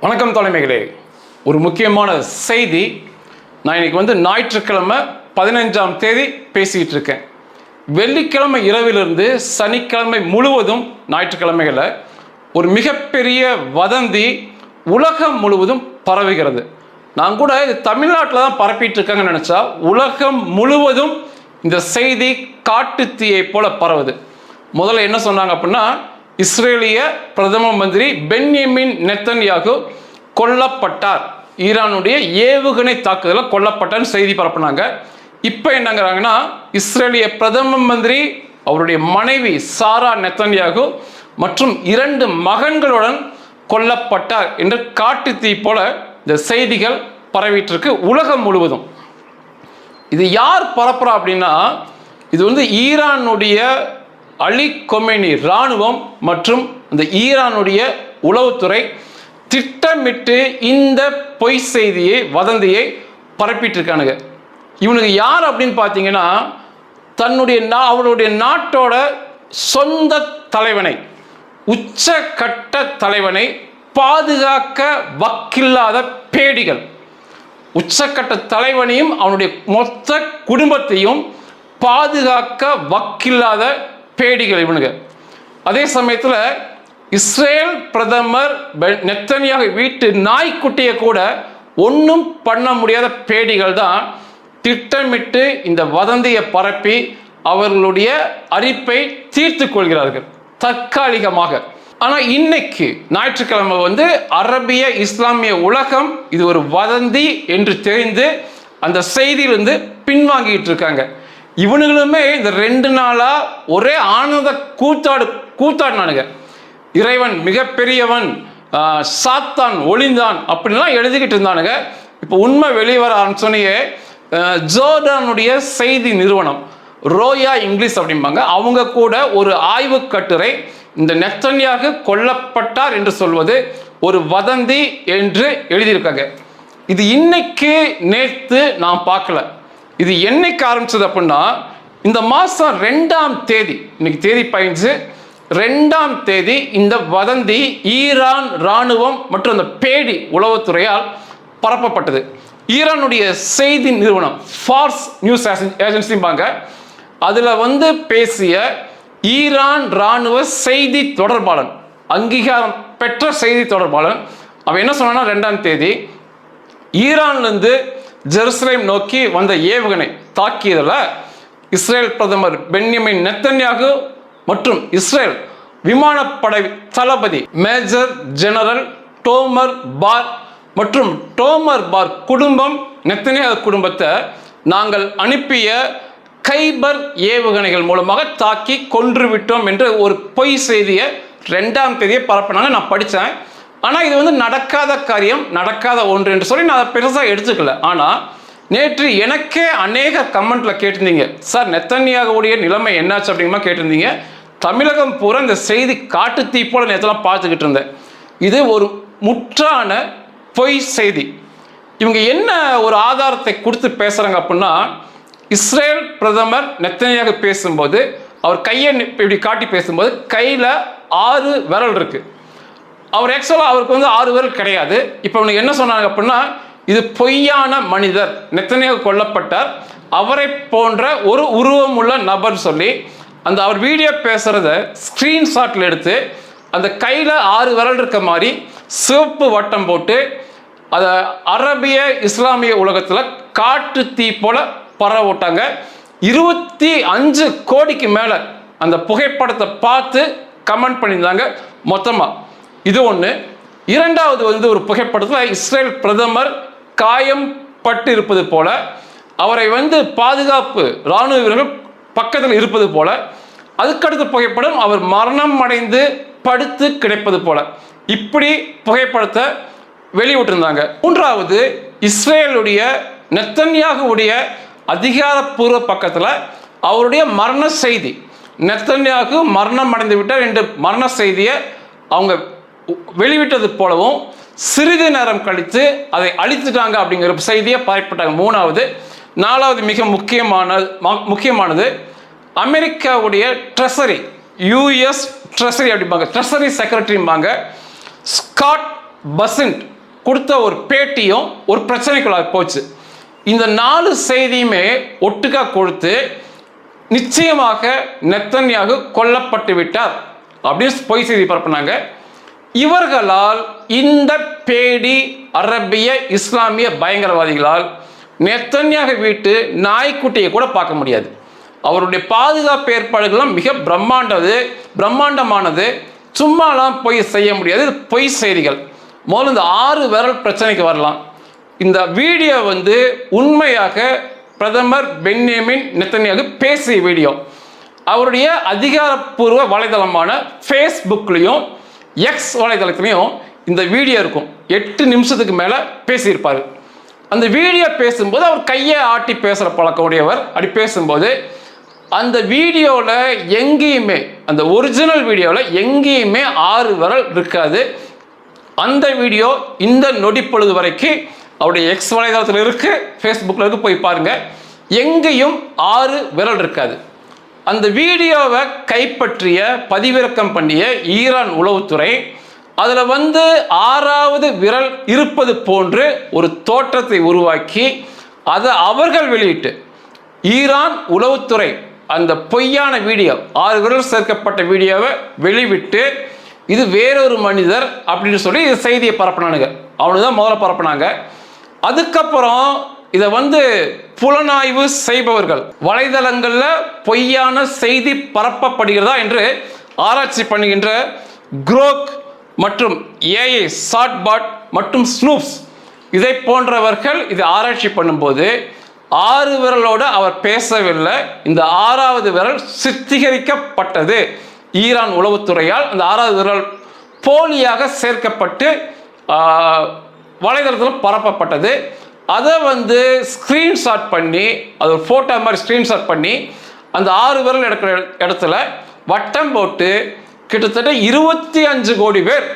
வணக்கம் தலைமைகளே. ஒரு முக்கியமான செய்தி. நான் இன்னைக்கு ஞாயிற்றுக்கிழமை 15ஆம் தேதி பேசிகிட்டு இருக்கேன். வெள்ளிக்கிழமை இரவிலிருந்து சனிக்கிழமை முழுவதும் ஞாயிற்றுக்கிழமைகளில் ஒரு மிகப்பெரிய வதந்தி உலகம் முழுவதும் பரவுகிறது. நான் கூட இது தமிழ்நாட்டில் தான் பரப்பிட்டு இருக்காங்கன்னு நினச்சா உலகம் முழுவதும் இந்த செய்தி காட்டுத்தீயை போல பரவுது. முதல்ல என்ன சொன்னாங்க அப்படின்னா, இஸ்ரேலிய பிரதம மந்திரி பென்யமின் நெத்தன்யாகு கொல்லப்பட்டார், ஈரானுடைய ஏவுகணை தாக்குதலில் கொல்லப்பட்டார்னு செய்தி பரப்புனாங்க. இப்போ என்னங்கிறாங்கன்னா, இஸ்ரேலிய பிரதம மந்திரி அவருடைய மனைவி சாரா நெத்தன்யாகு மற்றும் 2 மகன்களுடன் கொல்லப்பட்டார் என்று காட்டுத்தீ போல இந்த செய்திகள் பரவிட்டு இருக்கு உலகம் முழுவதும். இது யார் பரப்புறா அப்படின்னா, இது ஈரானுடைய அலி கொமேனி இராணுவம் மற்றும் அந்த ஈரானுடைய உளவுத்துறை திட்டமிட்டு இந்த பொய் செய்தியை வதந்தியை பரப்பிட்டு இருக்கானுங்க. இவனுக்கு யார் அப்படின்னு பார்த்தீங்கன்னா, அவருடைய நாட்டோட சொந்த தலைவனை, உச்சகட்ட தலைவனை பாதுகாக்க வக்கில்லாத பேடிகள். உச்சக்கட்ட தலைவனையும் அவனுடைய மொத்த குடும்பத்தையும் பாதுகாக்க வக்கில்லாத பேடிகள் இவனுங்க. அதே சமயத்தில் இஸ்ரேல் பிரதமர் நெத்தன்யாகு வீட்டு நாய்க்குட்டியை கூட ஒன்றும் பண்ண முடியாத பேடிகள் தான் திட்டமிட்டு இந்த வதந்தியை பரப்பி அவர்களுடைய அரிப்பை தீர்த்து கொள்கிறார்கள் தற்காலிகமாக. ஆனால் இன்னைக்கு ஞாயிற்றுக்கிழமை அரபிய இஸ்லாமிய உலகம் இது ஒரு வதந்தி என்று தெரிந்து அந்த செய்தியிலிருந்து பின்வாங்கிட்டு இருக்காங்க. இவனுங்களுமே இந்த 2 நாளா ஒரே ஆனந்த கூத்தாடினானுங்க. இறைவன் மிகப்பெரியவன், சாத்தான் ஒளிந்தான் அப்படின்லாம் எழுதிக்கிட்டு இருந்தானுங்க. இப்போ உண்மை வெளிவர ஆரம்பிச்சோன்னே ஜோர்டானுடைய செய்தி நிறுவனம் ரோயா இங்கிலீஷ் அப்படிம்பாங்க, அவங்க கூட ஒரு ஆய்வு கட்டுரை இந்த நெத்தன்யாகு கொல்லப்பட்டார் என்று சொல்வது ஒரு வதந்தி என்று எழுதியிருக்காங்க. இது இன்னைக்கு நேற்று நான் பார்க்கல. இது என்னைக்கு ஆரம்பிச்சது அப்படின்னா, இந்த மாதம் 2ஆம் தேதி, இன்னைக்கு தேதி 15, 2ஆம் தேதி இந்த வதந்தி ஈரான் இராணுவம் மற்றும் அந்த பேடி உளவுத்துறையால் பரப்பப்பட்டது. ஈரானுடைய செய்தி நிறுவனம் ஃபார்ஸ் நியூஸ் ஏஜென்சிம்பாங்க, அதில் பேசிய ஈரான் இராணுவ செய்தி தொடர்பாளன், அங்கீகாரம் பெற்ற செய்தி தொடர்பாளன், அவன் என்ன சொன்னான்னா, 2ஆம் தேதி ஈரான்லேருந்து ஜெருசலேம் நோக்கி வந்த ஏவுகணை தாக்கியதில் இஸ்ரேல் பிரதமர் பென்யமின் நெத்தன்யாகு மற்றும் இஸ்ரேல் விமானப்படை தளபதி மேஜர் ஜெனரல் டோமர் பார் மற்றும் டோமர் பார் குடும்பம், நெத்தன்யாகு குடும்பத்தை நாங்கள் அனுப்பிய கைபர் ஏவுகணைகள் மூலமாக தாக்கி கொன்றுவிட்டோம் என்று ஒரு பொய் செய்தியை 2ஆம் தேதியை பரப்பினாங்க. நான் படித்தேன். ஆனால் இது நடக்காத காரியம், நடக்காத ஒன்று என்று சொல்லி நான் அதை பெருசாக எடுத்துக்கல. ஆனால் நேற்று எனக்கே அநேக கமெண்ட்டில் கேட்டிருந்தீங்க, சார் நெத்தன்யாகுடைய நிலைமை என்னாச்சு அப்படிங்கமா கேட்டிருந்தீங்க. தமிழகம் பூரா இந்த செய்தி காட்டுத்தீ போல நேற்றுலாம் பார்த்துக்கிட்டு இருந்தேன். இது ஒரு முற்றான பொய் செய்தி. இவங்க என்ன ஒரு ஆதாரத்தை கொடுத்து பேசுகிறாங்க அப்படின்னா, இஸ்ரேல் பிரதமர் நெத்தன்யாகு பேசும்போது அவர் கையை இப்படி காட்டி பேசும்போது கையில் 6 விரல் இருக்குது. அவர் ஆக்சுவலாக அவருக்கு 6 விரல் கிடையாது. இப்போ அவனுக்கு என்ன சொன்னாங்க அப்படின்னா, இது பொய்யான மனிதர், நெத்தன்யாகு கொல்லப்பட்டார், அவரை போன்ற ஒரு உருவமுள்ள நபர் சொல்லி அந்த அவர் வீடியோ பேசுகிறத ஸ்க்ரீன்ஷாட்டில் எடுத்து அந்த கையில் 6 விரல் இருக்க மாதிரி சிவப்பு வட்டம் போட்டு அதை அரபிய இஸ்லாமிய உலகத்தில் காட்டு தீ போல பரவ விட்டாங்க. 25 கோடிக்கு மேலே அந்த புகைப்படத்தை பார்த்து கமெண்ட் பண்ணியிருந்தாங்க மொத்தமாக. இது ஒன்று. இரண்டாவது ஒரு புகைப்படத்தில் இஸ்ரேல் பிரதமர் காயம் பட்டு இருப்பது போல, அவரை பாதுகாப்பு இராணுவ வீரர்கள் பக்கத்தில் இருப்பது போல, அதுக்கடுத்த புகைப்படம் அவர் மரணம் அடைந்து படுத்து கிடைப்பது போல, இப்படி புகைப்படத்தை வெளியிட்டிருந்தாங்க. மூன்றாவது, இஸ்ரேலுடைய நெத்தன்யாகுடைய அதிகாரப்பூர்வ பக்கத்தில் அவருடைய மரண செய்தி, நெத்தன்யாகு மரணம் அடைந்து விட்டார் என்ற மரண செய்தியை அவங்க வெளிவிட்டது போலவும் சிறிது நேரம் கழித்து அதை அழித்துட்டாங்க அப்படிங்கிற செய்தியை பரப்பிட்டாங்க. மூணாவது. நாலாவது மிக முக்கியமானது அமெரிக்காவுடைய ட்ரெஸரி, யூஎஸ் ட்ரெஸரி அப்படிம்பாங்க, ட்ரெஸரி செக்ரட்டரிம்பாங்க, ஸ்காட் பசன்ட் கொடுத்த ஒரு பேட்டியும் ஒரு பிரச்சனைக்குள்ள போச்சு. இந்த 4 செய்தியுமே ஒட்டுக்கா கொடுத்து நிச்சயமாக நெத்தன்யாகு கொல்லப்பட்டு விட்டார் அப்படின்னு பொய் செய்தி பரப்புனாங்க. இவர்களால், இந்த பேடி அரபிய இஸ்லாமிய பயங்கரவாதிகளால் நெத்தன்யாகு வீட்டு நாய்க்குட்டியை கூட பார்க்க முடியாது. அவருடைய பாதுகாப்பு ஏற்பாடுகள்லாம் மிக பிரம்மாண்டமானது. சும்மாலாம் போய் செய்ய முடியாது. இது பொய் செய்திகள். முதல்ல இந்த 6 விரல் பிரச்சனைக்கு வரலாம். இந்த வீடியோ உண்மையாக பிரதமர் பென்யமின் நெத்தன்யாகு பேசிய வீடியோ. அவருடைய அதிகாரப்பூர்வ வலைதளமான ஃபேஸ்புக்லேயும் எக்ஸ் வலைதளத்துலையும் இந்த வீடியோ இருக்கும். 8 நிமிஷத்துக்கு மேலே பேசியிருப்பார். அந்த வீடியோ பேசும்போது அவர் கையை ஆட்டி பேசுகிற பழக்கம் உடையவர். அப்படி பேசும்போது அந்த வீடியோவில் எங்கேயுமே, அந்த ஒரிஜினல் வீடியோவில் எங்கேயுமே 6 விரல் இருக்காது. அந்த வீடியோ இந்த நொடிப்பொழுது வரைக்கும் அவருடைய எக்ஸ் வலைதளத்தில் இருக்கு, ஃபேஸ்புக்கில் இருக்கு, போய் பாருங்க. எங்கேயும் 6 விரல் இருக்காது. அந்த வீடியோவை கைப்பற்றிய, பதிவிறக்கம் பண்ணிய ஈரான் உளவுத்துறை அதில் 6வது விரல் இருப்பது போன்று ஒரு தோற்றத்தை உருவாக்கி அதை அவர்கள் வெளியிட்டு, ஈரான் உளவுத்துறை அந்த பொய்யான வீடியோ 6 விரல் சேர்க்கப்பட்ட வீடியோவை வெளிவிட்டு இது வேறொரு மனிதர் அப்படின்னு சொல்லி இது செய்தியை பரப்பினானுங்க. அவனு தான் முதல்ல பரப்பினாங்க. அதுக்கப்புறம் இதை புலனாய்வு செய்பவர்கள் வலைதளங்களில் பொய்யான செய்தி பரப்பப்படுகிறதா என்று ஆராய்ச்சி பண்ணுகின்ற குரோக் மற்றும் ஏஐ ஷார்ட்பாட் மற்றும் ஸ்னூப்ஸ் இதை போன்றவர்கள் இதை ஆராய்ச்சி பண்ணும்போது 6 விரலோடு அவர் பேசவில்லை. இந்த 6வது விரல் சித்தரிக்கப்பட்டது ஈரான் உளவுத்துறையால். அந்த 6வது விரல் போலியாக சேர்க்கப்பட்டு வலைதளத்தில் பரப்பப்பட்டது. அதை ஸ்க்ரீன்ஷாட் பண்ணி, அது ஒரு ஃபோட்டோ மாதிரி ஸ்க்ரீன்ஷாட் பண்ணி அந்த 6 விரல் எடுக்கிற இடத்துல வட்டம் போட்டு கிட்டத்தட்ட 25 கோடி பேர்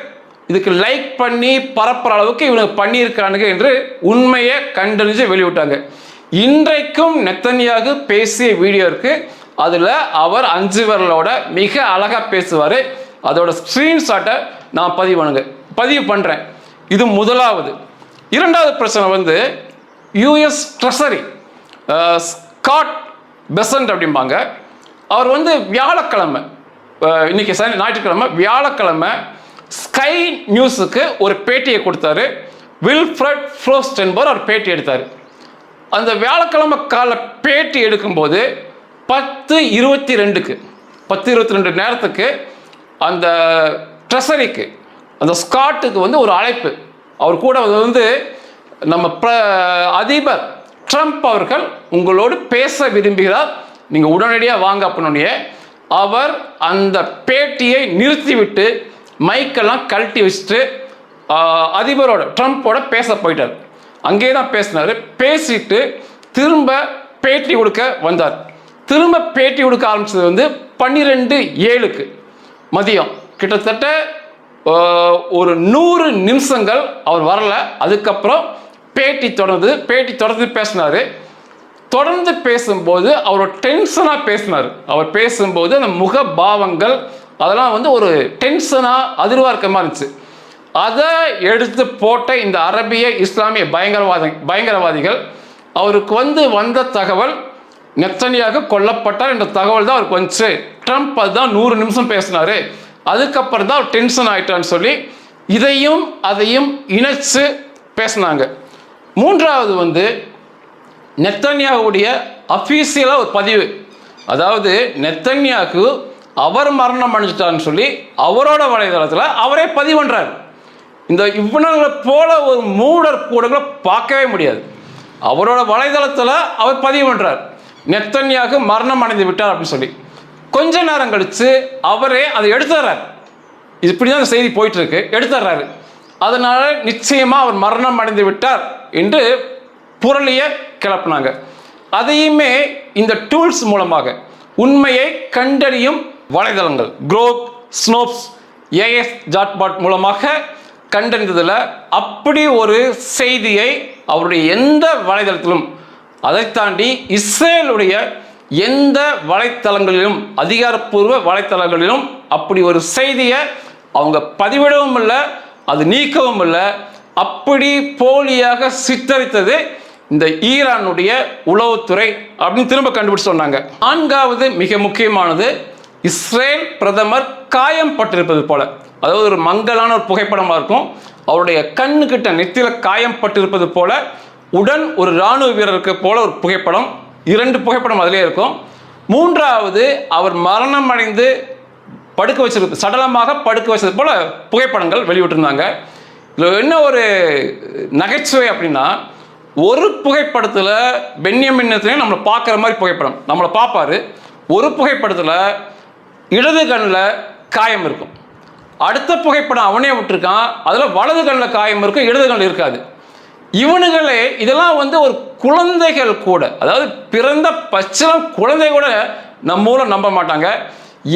இதுக்கு லைக் பண்ணி பரப்புற அளவுக்கு இவங்க பண்ணியிருக்கானுங்க என்று உண்மையை கண்டறிஞ்சு வெளியிட்டாங்க. இன்றைக்கும் நெத்தன்யாகு பேசிய வீடியோ இருக்கு. அதில் அவர் 5 விரலோட மிக அழகாக பேசுவார். அதோட ஸ்க்ரீன்ஷாட்டை நான் பதிவு பண்ணுறேன். இது முதலாவது. இரண்டாவது பிரச்சனை யூஎஸ் ட்ரெஷரி ஸ்காட் பெசன்ட் அப்படிம்பாங்க. அவர் வியாழக்கிழமை, இன்னைக்கு ஞாயிற்றுக்கிழமை, வியாழக்கிழமை ஸ்கை நியூஸுக்கு ஒரு பேட்டியை கொடுத்தாரு. வில்ஃப்ரட் ஃப்ரோஸ்ட் என்பவர் அவர் பேட்டி எடுத்தார். அந்த வியாழக்கிழமை கால பேட்டி எடுக்கும்போது 10:22 நேரத்துக்கு அந்த ட்ரெஷரிக்கு, அந்த ஸ்காட்டுக்கு ஒரு அழைப்பு. அவர் கூட நம்ம அதிபர் ட்ரம்ப் அவர்கள் உங்களோடு பேச விரும்புகிறார், நீங்கள் உடனடியாக வாங்க அப்படின்னே அவர் அந்த பேட்டியை நிறுத்திவிட்டு மைக்கெல்லாம் கழட்டி வச்சுட்டு அதிபரோட ட்ரம்ப்போட பேச போயிட்டார். அங்கே தான் பேசினார். பேசிட்டு திரும்ப பேட்டி கொடுக்க வந்தார். திரும்ப பேட்டி கொடுக்க ஆரம்பித்தது 12:07 மதியம். கிட்டத்தட்ட ஒரு 100 நிமிஷங்கள் அவர் வரல. அதுக்கப்புறம் பேட்டி தொடர்ந்து பேசினார். தொடர்ந்து பேசும்போது அவர் டென்ஷனாக பேசினார். அவர் பேசும்போது அந்த முக பாவங்கள் அதெல்லாம் ஒரு டென்ஷனாக அதிர்வாக இருக்க மாதிரி இருந்துச்சு. அதை எடுத்து போட்ட இந்த அரபிய இஸ்லாமிய பயங்கரவாதிகள் அவருக்கு வந்த தகவல் நெத்தன்யாகு கொல்லப்பட்டார் என்ற தகவல் தான் அவருக்கு வந்துச்சு. ட்ரம்ப் அதுதான் 100 நிமிஷம் பேசினார், அதுக்கப்புறம் தான் அவர் டென்ஷன் ஆகிட்டான்னு சொல்லி இதையும் அதையும் இணைச்சு பேசினாங்க. மூன்றாவது நெத்தன்யாகுடைய அஃபீஷியலாக ஒரு பதிவு. அதாவது நெத்தன்யாகு அவர் மரணம் அடைஞ்சிட்டான்னு சொல்லி அவரோட வலைதளத்தில் அவரே பதிவு பண்ணுறார். இந்த இவனங்களை போல ஒரு மூடர் கூடங்களை பார்க்கவே முடியாது. அவரோட வலைதளத்தில் அவர் பதிவு பண்ணுறார், நெத்தன்யாகு மரணம் அடைந்து விட்டார் அப்படின்னு சொல்லி. கொஞ்ச நேரம் கழித்து அவரே அதை எடுத்துடுறார். இப்படி தான் செய்தி போயிட்டுருக்கு. எடுத்துடுறாரு. அதனால் நிச்சயமாக அவர் மரணம் அடைந்து விட்டார் என்று புரளியை கிளப்பினாங்க. அதையுமே இந்த டூல்ஸ் மூலமாக உண்மையை கண்டறியும் வலைதளங்கள் குரோக், ஸ்னோப்ஸ், ஏஎஸ் ஜாட்பாட் மூலமாக கண்டறிந்ததில் அப்படி ஒரு செய்தியை அவருடைய எந்த வலைதளத்திலும், அதை தாண்டி இஸ்ரேலுடைய எந்த வலைத்தளங்களிலும், அதிகாரப்பூர்வ வலைத்தளங்களிலும் அப்படி ஒரு செய்தியை அவங்க பதிவிடவும் இல்லை, அது நீக்கவும் இல்லை. அப்படி போலியாக சித்தரித்தது இந்த ஈரானுடைய உளவுத்துறை அப்படின்னு திரும்ப கண்டுபிடிச்சு சொன்னாங்க. நான்காவது மிக முக்கியமானது, இஸ்ரேல் பிரதமர் காயம் பட்டிருப்பது போல, அதாவது ஒரு மங்கலான ஒரு புகைப்படமாக இருக்கும். அவருடைய கண்ணுக்கிட்ட நெத்தியில காயம் பட்டிருப்பது போல, உடன் ஒரு இராணுவ வீரருக்கு போல ஒரு புகைப்படம், 2 புகைப்படம் அதிலே இருக்கும். மூன்றாவது, அவர் மரணம் அடைந்து படுக்க வச்சிருக்கு, சடலமாக படுக்க வச்சது போல புகைப்படங்கள் வெளியிட்டிருந்தாங்க. இதில் என்ன ஒரு நகைச்சுவை அப்படின்னா, ஒரு புகைப்படத்தில் பென்யமின் நெத்தன்யாகு நம்மளை பார்க்குற மாதிரி புகைப்படம் நம்மளை பார்ப்பாரு. ஒரு புகைப்படத்தில் இடது கண்ணில் காயம் இருக்கும். அடுத்த புகைப்படம் அவனே விட்டுருக்கான், அதில் வலது கண்ணில் காயம் இருக்கும், இடது கண்ணில் இருக்காது. இவனுங்களே இதெல்லாம் ஒரு குழந்தைகள் கூட, அதாவது பிறந்த பச்சிலம் குழந்தை கூட நம்ம மூலம் நம்ப மாட்டாங்க.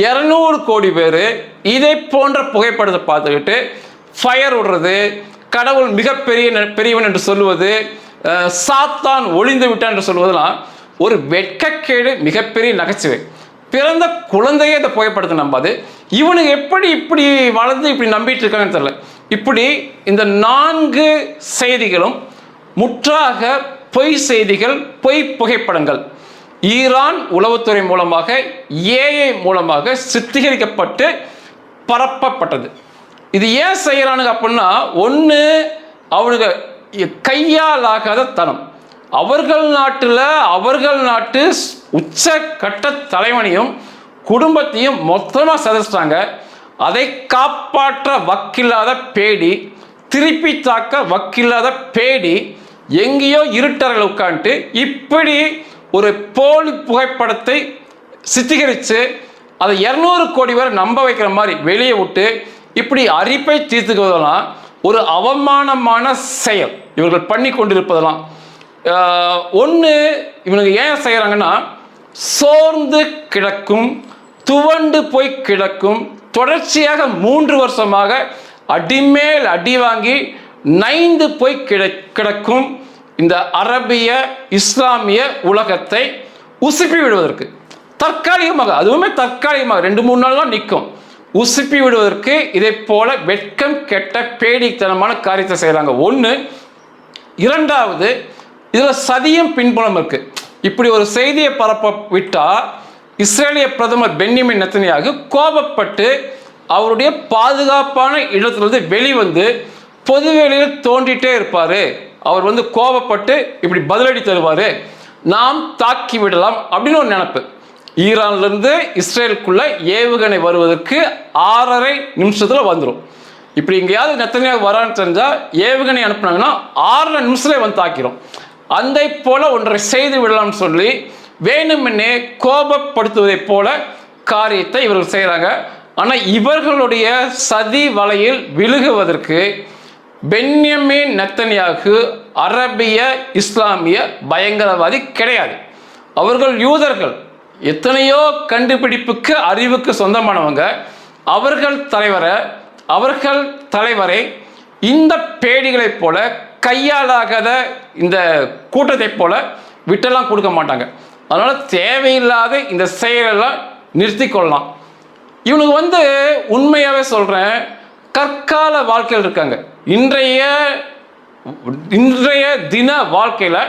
200 கோடி பேர் இதை போன்ற புகைப்படத்தை பார்த்துக்கிட்டு ஃபயர் விடுறது, கடவுள் பெரியவன் என்று சொல்லுவது, சாத்தான் ஒளிந்து விட்டான் என்று சொல்வதெல்லாம் ஒரு வெட்கக்கேடு, மிகப்பெரிய நகைச்சுவை. பிறந்த குழந்தையே இந்த புகைப்படத்தை நம்பாது. இவனுக்கு எப்படி இப்படி வளர்ந்து இப்படி நம்பிட்டு இருக்காங்கன்னு தெரியல. இப்படி இந்த 4 செய்திகளும் முற்றாக பொய் செய்திகள், பொய் புகைப்படங்கள். ஈரான் உளவுத்துறை மூலமாக, ஏஐ மூலமாக சித்தரிக்கப்பட்டு பரப்பப்பட்டது. இது ஏன் செய்யறானுங்க அப்படின்னா, ஒன்று அவனுக்கு கையாலாகாத தனம். அவர்கள் நாட்டு உச்சக்கட்ட தலைவனையும் குடும்பத்தையும் மொத்தமாக சதச்சிட்டாங்க. அதை காப்பாற்ற வக்கில்லாத பேடி, திருப்பி தாக்க வக்கில்லாத பேடி எங்கேயோ இருட்டறையில் உட்காந்துட்டு இப்படி ஒரு போலி புகைப்படத்தை சித்தரித்து அதை 200 கோடி பேரை நம்ப வைக்கிற மாதிரி வெளியே விட்டு இப்படி அரிப்பை தீர்த்துக்குவதெல்லாம் ஒரு அவமானமான செயல் இவர்கள் பண்ணி கொண்டிருப்பதெல்லாம். ஒன்று, இவனுக்கு ஏன் செய்கிறாங்கன்னா, சோர்ந்து கிடக்கும், துவண்டு போய் கிடக்கும், தொடர்ச்சியாக 3 வருஷமாக அடிமேல் அடி வாங்கி நைந்து போய் கிடக்கும் இந்த அரபிய இஸ்லாமிய உலகத்தை உசுப்பி விடுவதற்கு தற்காலிகமாக, அதுவுமே தற்காலிகமாக 2-3 நாள் தான் நிற்கும், உசுப்பி விடுவதற்கு இதை போல வெட்கம் கெட்ட பேடித்தனமான காரியத்தை செய்கிறாங்க. ஒன்று. இரண்டாவது, இதில் சதியும் பின்புலம் இருக்கு. இப்படி ஒரு செய்தியை பரப்ப விட்டால் இஸ்ரேலிய பிரதமர் பென்யமின் நெத்தன்யாகு கோபப்பட்டு அவருடைய பாதுகாப்பான இடத்திலிருந்து வெளிவந்து பொதுவெளியில் தோண்டிட்டே இருப்பார். அவர் கோபப்பட்டு இப்படி பதிலடி தருவார், நாம் தாக்கி விடலாம் அப்படின்னு ஒரு நினைப்பு. ஈரான்லேருந்து இஸ்ரேலுக்குள்ள ஏவுகணை வருவதற்கு 6.5 நிமிஷத்தில் வந்துடும். இப்படி எங்கேயாவது நெத்தன்யாகு வரான்னு தெரிஞ்சால் ஏவுகணை அனுப்புனாங்கன்னா 6.5 நிமிஷத்துல தாக்கிறோம். அந்த போல ஒன்றை செய்து விடலாம்னு சொல்லி வேணுமென்னே கோபப்படுத்துவதை போல காரியத்தை இவர்கள் செய்கிறாங்க. ஆனால் இவர்களுடைய சதி வலையில் விழுகுவதற்கு பென்யமின் நெத்தன்யாகு அரபிய இஸ்லாமிய பயங்கரவாதி கிடையாது. அவர்கள் யூதர்கள், எத்தனையோ கண்டுபிடிப்புக்கு அறிவுக்கு சொந்தமானவங்க. அவர்கள் தலைவரை இந்த பேடிகளைப் போல கையாலாகாத இந்த கூட்டத்தை போல விட்டெல்லாம் கொடுக்க மாட்டாங்க. அதனால் தேவையில்லாத இந்த செயலெல்லாம் நிறுத்தி கொள்ளலாம். இவனுக்கு உண்மையாகவே சொல்கிறேன், கற்கால வாழ்க்கையில் இருக்காங்க. இன்றைய தின வாழ்க்கையில்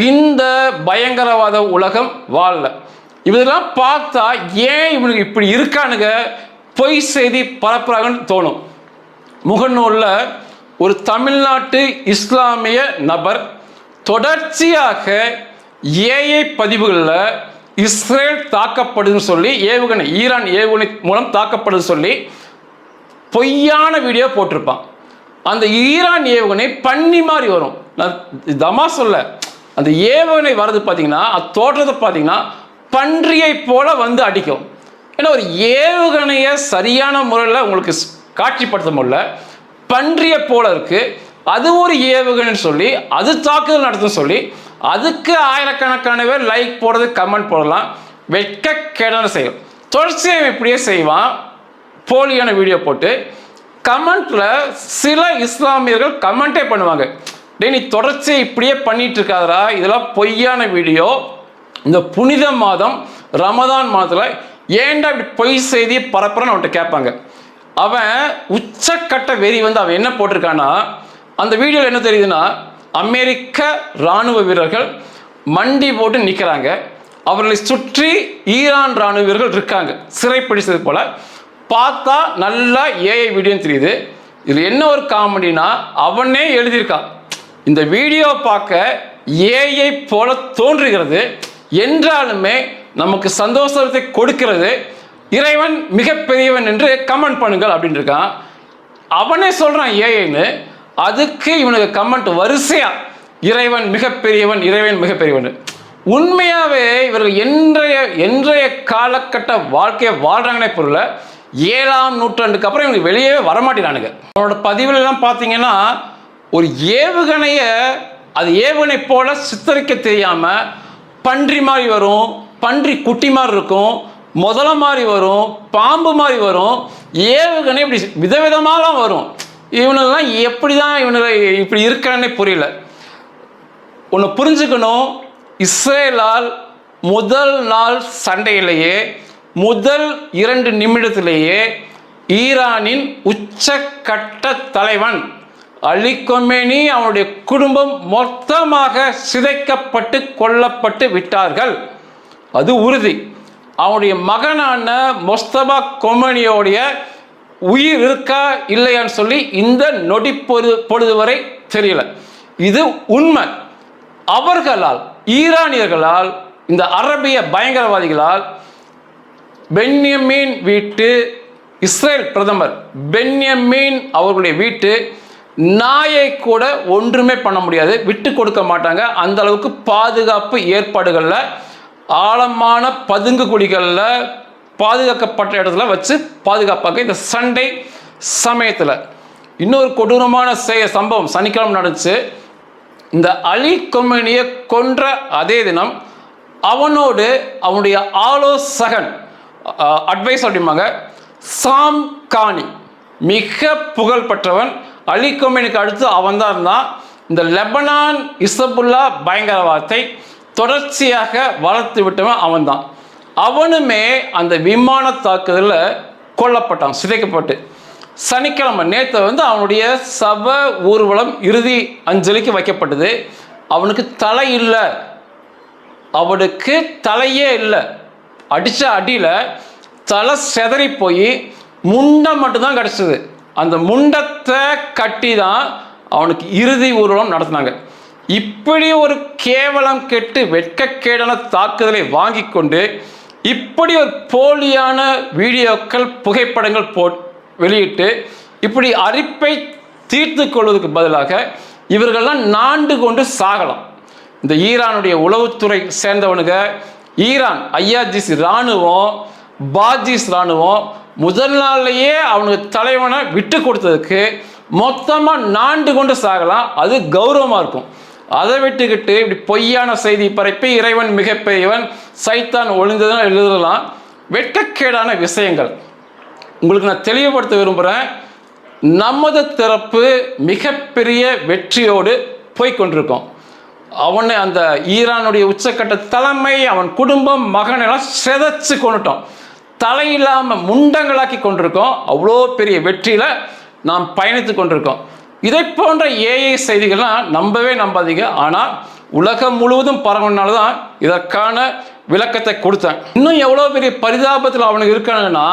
இந்த பயங்கரவாத உலகம் வாழல. இதெல்லாம் பார்த்தா ஏன் இவனுக்கு இப்படி இருக்கானுங்க, பொய் செய்தி பரப்புறாங்கன்னு தோணும். முகநூலில் ஒரு தமிழ்நாட்டு இஸ்லாமிய நபர் தொடர்ச்சியாக ஏஐ பதிவுகளில் இஸ்ரேல் தாக்கப்படுதுன்னு சொல்லி ஈரான் ஏவுகணை மூலம் தாக்கப்படுது சொல்லி பொய்யான வீடியோ போட்டிருப்பான். அந்த ஈரான் ஏவுகணை பண்ணி மாதிரி வரும். நான் தமா சொல்ல, அந்த ஏவுகணை வர்றது பார்த்தீங்கன்னா, அது தோற்றத்தை பார்த்தீங்கன்னா பன்றியை போல அடிக்கும். ஏன்னா ஒரு ஏவுகணையை சரியான முறையில் உங்களுக்கு காட்சிப்படுத்த முடியல, பன்றியை போல இருக்கு. அது ஒரு ஏவுகணைன்னு சொல்லி அது தாக்குதல் நடத்தும் சொல்லி அதுக்கு ஆயிரக்கணக்கான பேர் லைக் போடுறது, கமெண்ட் போடலாம். வெட்கக்கேடான செயல். தொடர்ச்சியாக இப்படியே செய்வான், போலியான வீடியோ போட்டு. கமெண்ட்ல சில இஸ்லாமியர்கள் கமெண்டே பண்ணுவாங்க, டே நீ தொடர்ச்சியை இப்படியே பண்ணிட்டு இருக்காதரா, இதெல்லாம் பொய்யான வீடியோ, இந்த புனித மாதம் ரமதான் மாதத்தில் ஏன்டா இப்படி பொய் செய்தி பரப்புறன்னு அவன்கிட்ட கேட்பாங்க. அவன் உச்சக்கட்ட வெறி வந்து அவன் என்ன போட்டிருக்கான்னா, அந்த வீடியோவில் என்ன தெரியுதுன்னா, அமெரிக்க இராணுவ வீரர்கள் மண்டி போட்டு நிற்கிறாங்க, அவர்களை சுற்றி ஈரான் இராணுவ வீரர்கள் இருக்காங்க, சிறைப்பிடிச்சது போல பார்த்தா நல்லா ஏஐ வீடியோ தெரியுது. இதில் என்ன ஒரு காமெடினா, அவனே எழுதியிருக்கான், இந்த வீடியோ பார்க்க ஏஐ போல தோன்றுகிறது, என்றாலுமே நமக்கு சந்தோஷத்தை கொடுக்கிறது, இறைவன் மிகப்பெரியவன் என்று கமெண்ட் பண்ணுங்கள் அப்படின்னு இருக்கான். அவனே சொல்றான் ஏஐன்னு, அதுக்கு இவனுக்கு கமெண்ட் வரிசையா இறைவன் மிகப்பெரியவன், இறைவன் மிகப்பெரியவன். உண்மையாவே இவர்கள் இன்றைய காலகட்ட வாழ்க்கையை வாழ்றாங்கன்னே பொருள். 7ஆம் நூற்றாண்டுக்கு அப்புறம் இவங்க வெளியே வரமாட்டேறானுங்க. அவனோட பதிவுல எல்லாம் பார்த்தீங்கன்னா, ஒரு ஏவுகணையை அது ஏவுகணை போல சித்தரிக்க தெரியாம பன்றி மாதிரி வரும், பன்றி குட்டி மாதிரி இருக்கும், முதல மாதிரி வரும், பாம்பு மாதிரி வரும், ஏவுகணை இப்படி விதவிதமாலாம் வரும். இவனுங்கெல்லாம் எப்படி தான் இவனுங்க இப்படி இருக்கானே புரியல. ஒன்று புரிஞ்சுக்கணும், இஸ்ரேலால் முதல் நாள் சண்டையிலேயே முதல் 2 நிமிடத்திலேயே ஈரானின் உச்சக்கட்ட தலைவன் அலி கொமேனி அவனுடைய குடும்பம் மொத்தமாக சிதைக்கப்பட்டு கொல்லப்பட்டு விட்டார்கள். அது உறுதி. அவனுடைய மகனான மொஸ்தபா கொமேனியோடைய உயிர் இருக்கா இல்லையான்னு சொல்லி இந்த நொடி பொழுது வரை தெரியல. இது உண்மை. அவர்களால், ஈரானியர்களால், இந்த அரபிய பயங்கரவாதிகளால் பென்யமீன் வீட்டு இஸ்ரேல் பிரதமர் பென்யமீன் அவர்களுடைய வீட்டு நாயை கூட ஒன்றுமே பண்ண முடியாது, விட்டு கொடுக்க மாட்டாங்க. அந்த அளவுக்கு பாதுகாப்பு ஏற்பாடுகளில், ஆழமான பதுங்கு குழிகளில், பாதுகாக்கப்பட்ட இடத்துல வச்சு பாதுகாப்பாங்க. இந்த சண்டை சமயத்தில் இன்னொரு கொடூரமான சம்பவம் சனிக்கிழமை நடந்துச்சு. இந்த அலி கொமேனியை கொன்ற அதே தினம் அவனோடு அவனுடைய ஆலோசகன், அட்வைஸ் அப்படிம்பாங்க, சாம் கானி, மிக புகழ்பெற்றவன். அலி கொமேனிக்கு அடுத்து அவன் தான் இருந்தான். இந்த லெபனான் இசபுல்லா பயங்கரவாதத்தை தொடர்ச்சியாக வளர்த்து விட்டவன் அவன் தான். அவனுமே அந்த விமான தாக்குதலில் கொல்லப்பட்டான், சிதைக்கப்பட்டு. சனிக்கிழமை நேற்று வந்து அவனுடைய சப ஊர்வலம் இறுதி அஞ்சலிக்கு வைக்கப்பட்டது. அவனுக்கு தலை இல்லை, அவனுக்கு தலையே இல்லை. அடித்த அடியில் தலை செதறி போய் முண்டம் மட்டும்தான் கிடச்சிது. அந்த முண்டத்தை கட்டி தான் அவனுக்கு இறுதி ஊர்வலம் நடத்தினாங்க. இப்படி ஒரு கேவலம் கெட்டு வெட்கக்கேடான தாக்குதலை வாங்கி கொண்டு இப்படி ஒரு போலியான வீடியோக்கள், புகைப்படங்கள் வெளியிட்டு இப்படி அரிப்பை தீர்த்து கொள்வதற்கு பதிலாக இவர்கள்லாம் நாண்டு கொண்டு சாகலாம். இந்த ஈரானுடைய உளவுத்துறை சேர்ந்தவனுங்க, ஈரான் ஐஆர்ஜிசி இராணுவம், பாஜிஸ் இராணுவம் முதல் நாள்லேயே அவனுக்கு தலைவனை விட்டு கொடுத்ததுக்கு மொத்தமாக நாண்டு கொண்டு சாகலாம். அது கௌரவமாக இருக்கும். அதை விட்டுக்கிட்டு இப்படி பொய்யான செய்தி பரப்பி இறைவன் மிகப்பெரியவன், சைத்தான் ஒளிந்ததுன்னு எழுதலாம். வெட்கக்கேடான விஷயங்கள். உங்களுக்கு நான் தெளிவுபடுத்த விரும்புகிறேன், நமது தரப்பு மிகப்பெரிய வெற்றியோடு போய்கொண்டிருக்கோம். அவனை அந்த ஈரானுடைய உச்சக்கட்ட தலைமை, அவன் குடும்பம், மகனெல்லாம் செதைச்சு கொண்டுட்டோம், தலையில்லாமல் முண்டங்களாக்கி கொண்டிருக்கோம். அவ்வளோ பெரிய வெற்றியில் நாம் பயணித்து கொண்டிருக்கோம். இதை போன்ற ஏஐ செய்திகள்லாம் நம்பவே நம்பாதீங்க. ஆனால் உலகம் முழுவதும் பரவனால தான் இதற்கான விளக்கத்தை கொடுத்தேன். இன்னும் எவ்வளோ பெரிய பரிதாபத்தில் அவனுக்கு இருக்கானுங்கன்னா,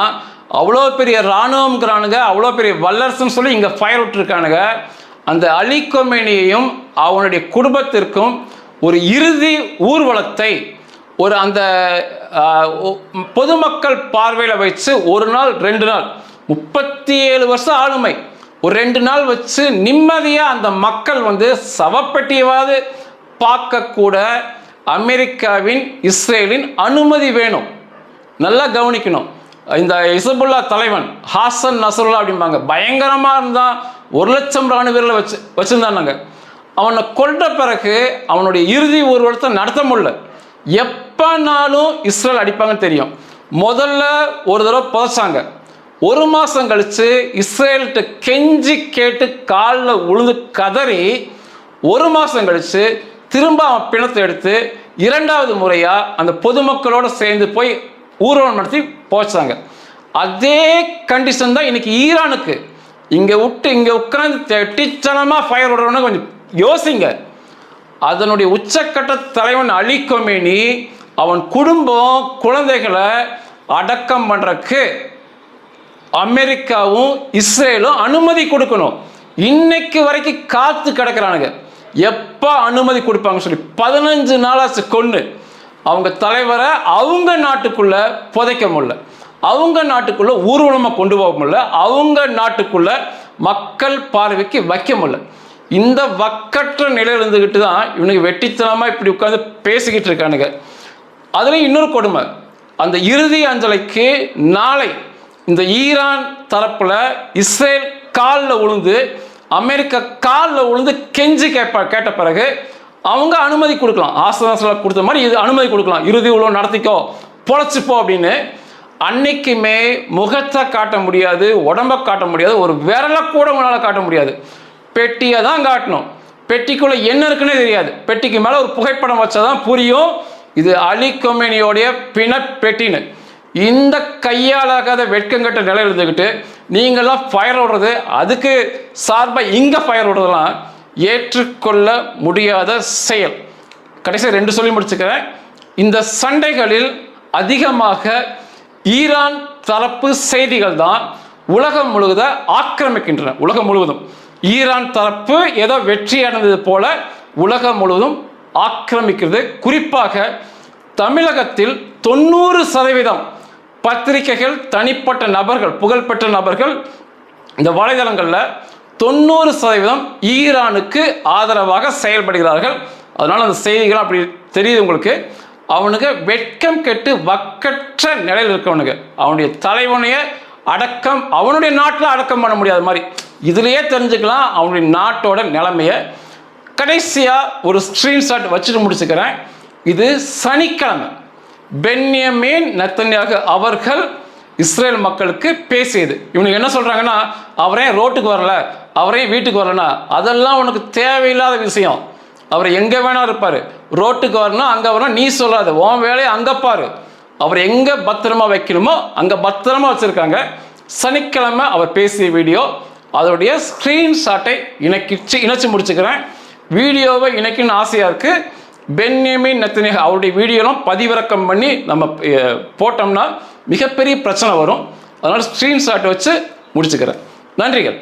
அவ்வளோ பெரிய இராணுவம்ங்கிறானுங்க, அவ்வளோ பெரிய வல்லரசுன்னு சொல்லி இங்கே ஃபயர் விட்டுருக்கானுங்க. அந்த அலி கொமேனியையும் அவனுடைய குடும்பத்திற்கும் ஒரு இறுதி ஊர்வலத்தை ஒரு அந்த பொதுமக்கள் பார்வையில் வச்சு ஒரு நாள் 2 நாள் 37 வருஷம் ஆளுமை ஒரு 2 நாள் வச்சு நிம்மதியாக அந்த மக்கள் வந்து சவப்பெட்டியவாது பார்க்கக்கூட அமெரிக்காவின், இஸ்ரேலின் அனுமதி வேணும். நல்லா கவனிக்கணும். இந்த இசபுல்லா தலைவன் ஹாசன் நசருல்லா அப்படிம்பாங்க, பயங்கரமாக இருந்தால் 1 லட்சம் இராணுவ வீரர்களை வச்சுருந்தாங்க. அவனை கொண்ட பிறகு அவனுடைய இறுதி ஊர்வலத்தை நடத்த முடியல. எப்போனாலும் இஸ்ரேல் அடிப்பாங்கன்னு தெரியும். முதல்ல ஒரு தடவை புதைச்சாங்க. 1 மாதம் கழித்து இஸ்ரேல்கிட்ட கெஞ்சி கேட்டு காலில் உழுந்து கதறி 1 மாதம் கழித்து திரும்ப அவன் பிணத்தை எடுத்து 2வது முறையாக அந்த பொதுமக்களோடு சேர்ந்து போய் ஊர்வலம் நடத்தி போச்சாங்க. அதே கண்டிஷன் தான் இன்னைக்கு ஈரானுக்கு. இங்கே விட்டு இங்கே உட்காந்து டீச்சனமாக ஃபயர் விடுறவன கொஞ்சம் யோசிங்க. அதனுடைய உச்சக்கட்ட தலைவன் அலி கொமேனி அவன் குடும்பம் குழந்தைகளை அடக்கம் பண்ணுறக்கு அமெரிக்காவும் இஸ்ரேலும் அனுமதி கொடுக்கணும். இன்னைக்கு வரைக்கும் காத்து கிடக்கிறானுங்க, எப்போ அனுமதி கொடுப்பாங்கன்னு சொல்லி. 15 நாளாச்சு கொண்டு அவங்க தலைவரை அவங்க நாட்டுக்குள்ள புதைக்க முடியல, அவங்க நாட்டுக்குள்ள ஊர்வலமாக கொண்டு போக முடியல, அவங்க நாட்டுக்குள்ள மக்கள் பார்வைக்கு வைக்க முடியல. இந்த வக்கற்ற நிலையில் இருந்துக்கிட்டு தான் இவனுக்கு வெட்டித்தனமாக இப்படி உட்காந்து பேசிக்கிட்டு இருக்கானுங்க. அதுலேயும் இன்னொரு கொடுமை, அந்த இறுதி அஞ்சலிக்கு நாளை இந்த ஈரான் தரப்பில் இஸ்ரேல் காலில் விழுந்து அமெரிக்கா காலில் விழுந்து கெஞ்சி கேட்ட பிறகு அவங்க அனுமதி கொடுக்கலாம். ஆசிரியர் கொடுத்த மாதிரி இது அனுமதி கொடுக்கலாம், இறுதி உலகம் நடத்திக்கோ பொழைச்சிப்போ அப்படின்னு. அன்னைக்குமே முகத்தை காட்ட முடியாது, உடம்பை காட்ட முடியாது, ஒரு விரலை கூட உங்களால் காட்ட முடியாது. பெட்டியை தான் காட்டணும். பெட்டிக்குள்ளே என்ன இருக்குன்னே தெரியாது. பெட்டிக்கு மேலே ஒரு புகைப்படம் வச்சாதான் புரியும் இது அலி கொமேனியோடைய பெட்டின்னு. இந்த கையாலாகாத வெட்கங்கட்ட நிலையில் இருந்துக்கிட்டு நீங்களாம் ஃபயர் விடுறது, அதுக்கு சார்பாக இங்கே ஃபயர் விடுறதெல்லாம் ஏற்றுக்கொள்ள முடியாத செயல். கடைசியாக 2 சொல்லி முடிச்சுக்கிறேன். இந்த சண்டைகளில் அதிகமாக ஈரான் தரப்பு செய்திகள் தான் உலகம் முழுவத ஆக்கிரமிக்கின்றன. உலகம் முழுவதும் ஈரான் தரப்பு ஏதோ வெற்றி அடைந்தது போல உலகம் முழுவதும் ஆக்கிரமிக்கிறது. குறிப்பாக தமிழகத்தில் 90% பத்திரிகைகள், தனிப்பட்ட நபர்கள், புகழ்பெற்ற நபர்கள் இந்த வலைதளங்களில் 90% ஈரானுக்கு ஆதரவாக செயல்படுகிறார்கள். அதனால் அந்த செய்திகள் அப்படி தெரியுது உங்களுக்கு. அவனுக்கு வெட்கம் கெட்டு வக்கற்ற நிலையில் இருக்கவனுங்க அவனுடைய தலைவனைய அடக்கம் அவனுடைய நாட்டில் அடக்கம் பண்ண முடியாத மாதிரி இதுலேயே தெரிஞ்சுக்கலாம் அவனுடைய நாட்டோட நிலைமையை. கடைசியாக ஒரு ஸ்க்ரீன்ஷாட் வச்சுட்டு முடிச்சுக்கிறேன். இது சனிக்கிழமை பென்யமீன் நெத்தன்யாகு அவர்கள் இஸ்ரேல் மக்களுக்கு பேசியது. இவனுக்கு என்ன சொல்கிறாங்கன்னா, அவரே ரோட்டுக்கு வரல, அவரே வீட்டுக்கு வரலன்னா அதெல்லாம் உனக்கு தேவையில்லாத விஷயம். அவர் எங்கே வேணா இருப்பார், ரோட்டுக்கு வரணும் அங்கே வரணும் நீ சொல்லாத, உன் வேலையை அங்கே பாரு. அவர் எங்கே பத்திரமா வைக்கணுமோ அங்கே பத்திரமா வச்சுருக்காங்க. சனிக்கிழமை அவர் பேசிய வீடியோ, அதோடைய ஸ்க்ரீன்ஷாட்டை இணைச்சு முடிச்சுக்கிறேன். வீடியோவை இணைக்கணும்னு ஆசையாக இருக்குது. பென்யமீன் நெத்தன்யாகு அவருடைய வீடியோலாம் பதிவிறக்கம் பண்ணி நம்ம போட்டோம்னா மிகப்பெரிய பிரச்சனை வரும். அதனால் ஸ்க்ரீன்ஷாட் வச்சு முடிச்சுக்கிறேன். நன்றிகள்.